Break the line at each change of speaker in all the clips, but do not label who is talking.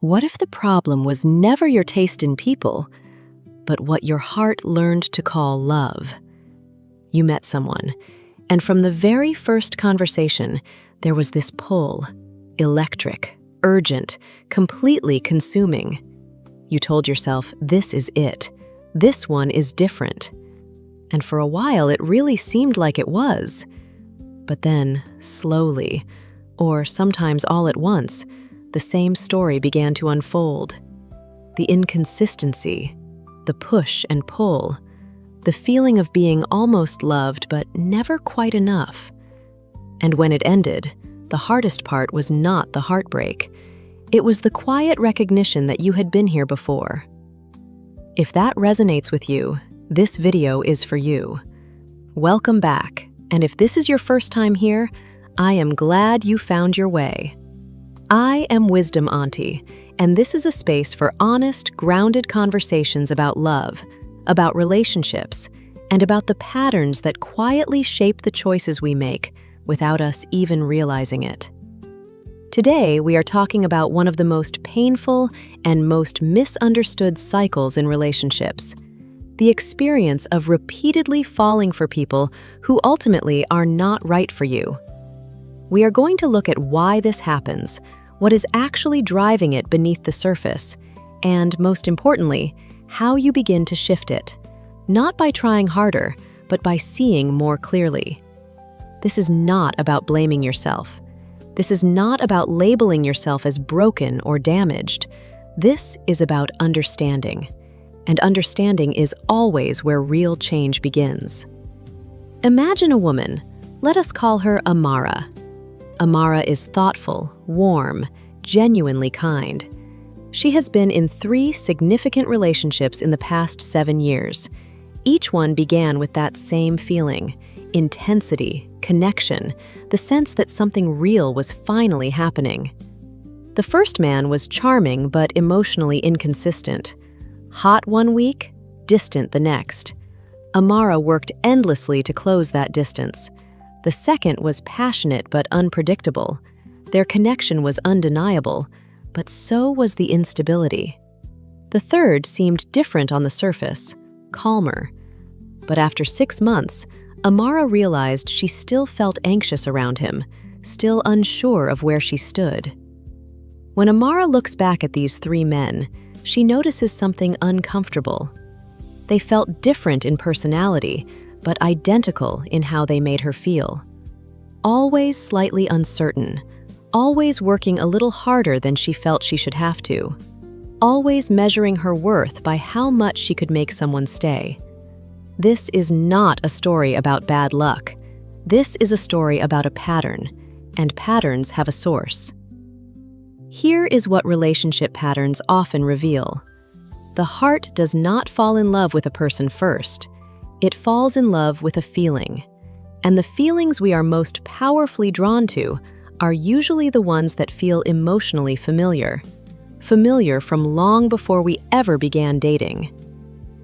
What if the problem was never your taste in people, but what your heart learned to call love? You met someone, and from the very first conversation, there was this pull, electric, urgent, completely consuming. You told yourself, this is it. This one is different. And for a while, it really seemed like it was. But then, slowly, or sometimes all at once, the same story began to unfold. The inconsistency, the push and pull, the feeling of being almost loved but never quite enough. And when it ended, the hardest part was not the heartbreak. It was the quiet recognition that you had been here before. If that resonates with you, this video is for you. Welcome back, and if this is your first time here, I am glad you found your way. I am WisdomAuntie, and this is a space for honest, grounded conversations about love, about relationships, and about the patterns that quietly shape the choices we make without us even realizing it. Today, we are talking about one of the most painful and most misunderstood cycles in relationships: the experience of repeatedly falling for people who ultimately are not right for you. We are going to look at why this happens, what is actually driving it beneath the surface, and most importantly, how you begin to shift it, not by trying harder, but by seeing more clearly. This is not about blaming yourself. This is not about labeling yourself as broken or damaged. This is about understanding. And understanding is always where real change begins. Imagine a woman. Let us call her Amara. Amara is thoughtful, warm, genuinely kind. She has been in 3 significant relationships in the past 7 years. Each one began with that same feeling: intensity, connection, the sense that something real was finally happening. The first man was charming but emotionally inconsistent. Hot one week, distant the next. Amara worked endlessly to close that distance. The second was passionate but unpredictable. Their connection was undeniable, but so was the instability. The third seemed different on the surface, calmer. But after 6 months, Amara realized she still felt anxious around him, still unsure of where she stood. When Amara looks back at these 3 men, she notices something uncomfortable. They felt different in personality, but identical in how they made her feel. Always slightly uncertain, always working a little harder than she felt she should have to, always measuring her worth by how much she could make someone stay. This is not a story about bad luck. This is a story about a pattern, and patterns have a source. Here is what relationship patterns often reveal. The heart does not fall in love with a person first. It falls in love with a feeling. And the feelings we are most powerfully drawn to are usually the ones that feel emotionally familiar. Familiar from long before we ever began dating.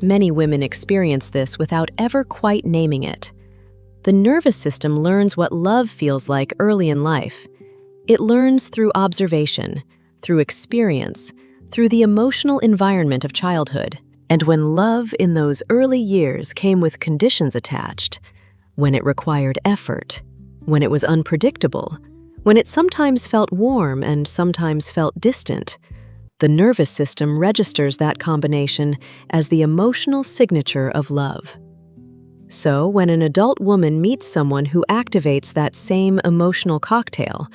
Many women experience this without ever quite naming it. The nervous system learns what love feels like early in life. It learns through observation, through experience, through the emotional environment of childhood. And when love in those early years came with conditions attached, when it required effort, when it was unpredictable, when it sometimes felt warm and sometimes felt distant, the nervous system registers that combination as the emotional signature of love. So when an adult woman meets someone who activates that same emotional cocktail,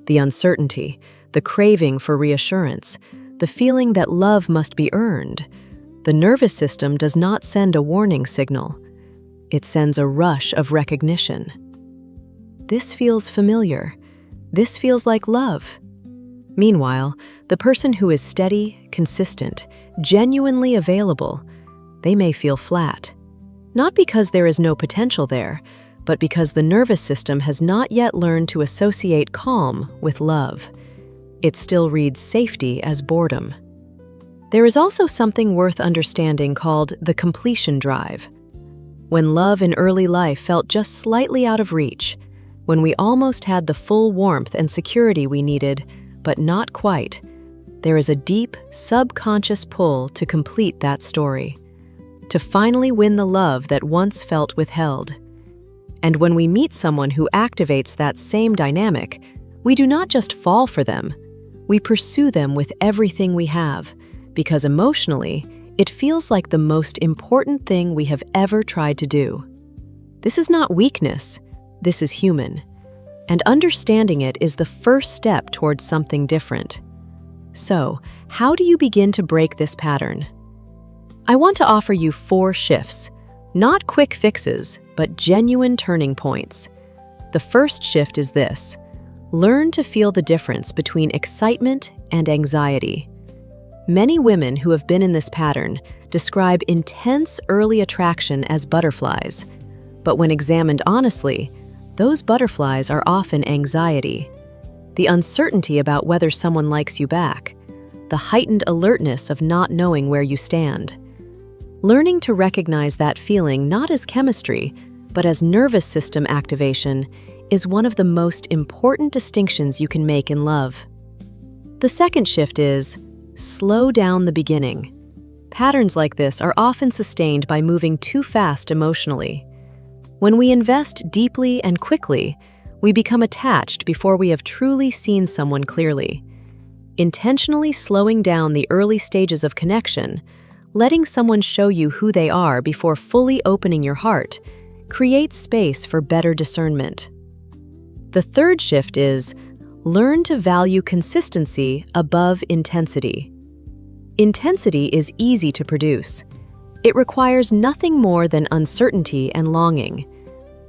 the uncertainty, the craving for reassurance, the feeling that love must be earned, the nervous system does not send a warning signal. It sends a rush of recognition. This feels familiar. This feels like love. Meanwhile, the person who is steady, consistent, genuinely available, they may feel flat. Not because there is no potential there, but because the nervous system has not yet learned to associate calm with love. It still reads safety as boredom. There is also something worth understanding called the completion drive. When love in early life felt just slightly out of reach, when we almost had the full warmth and security we needed, but not quite, there is a deep, subconscious pull to complete that story, to finally win the love that once felt withheld. And when we meet someone who activates that same dynamic, we do not just fall for them, we pursue them with everything we have, because emotionally, it feels like the most important thing we have ever tried to do. This is not weakness, this is human. And understanding it is the first step towards something different. So, how do you begin to break this pattern? I want to offer you 4 shifts, not quick fixes, but genuine turning points. The first shift is this: learn to feel the difference between excitement and anxiety. Many women who have been in this pattern describe intense early attraction as butterflies, but when examined honestly, those butterflies are often anxiety. The uncertainty about whether someone likes you back, the heightened alertness of not knowing where you stand. Learning to recognize that feeling not as chemistry, but as nervous system activation is one of the most important distinctions you can make in love. The second shift is slow down the beginning. Patterns like this are often sustained by moving too fast emotionally. When we invest deeply and quickly, we become attached before we have truly seen someone clearly. Intentionally slowing down the early stages of connection, letting someone show you who they are before fully opening your heart, creates space for better discernment. The third shift is learn to value consistency above intensity. Intensity is easy to produce. It requires nothing more than uncertainty and longing.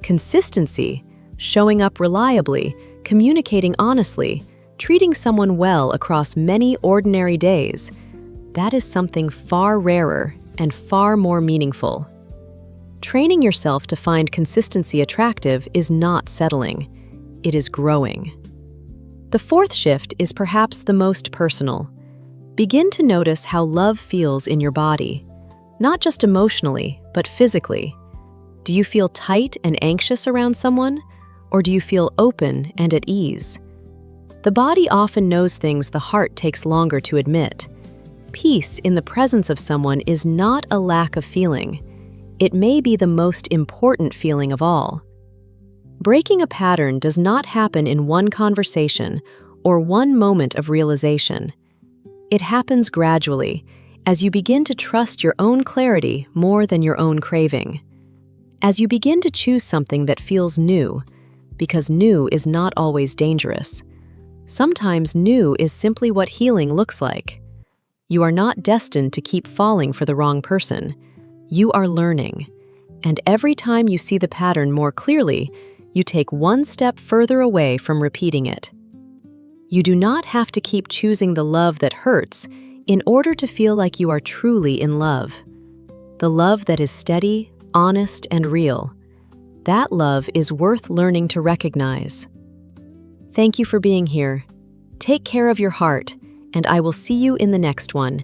Consistency, showing up reliably, communicating honestly, treating someone well across many ordinary days, that is something far rarer and far more meaningful. Training yourself to find consistency attractive is not settling. It is growing. The fourth shift is perhaps the most personal. Begin to notice how love feels in your body, not just emotionally, but physically. Do you feel tight and anxious around someone, or do you feel open and at ease? The body often knows things the heart takes longer to admit. Peace in the presence of someone is not a lack of feeling. It may be the most important feeling of all. Breaking a pattern does not happen in one conversation or one moment of realization. It happens gradually, as you begin to trust your own clarity more than your own craving. As you begin to choose something that feels new, because new is not always dangerous. Sometimes new is simply what healing looks like. You are not destined to keep falling for the wrong person. You are learning. And every time you see the pattern more clearly, you take one step further away from repeating it. You do not have to keep choosing the love that hurts in order to feel like you are truly in love. The love that is steady, honest, and real. That love is worth learning to recognize. Thank you for being here. Take care of your heart, and I will see you in the next one.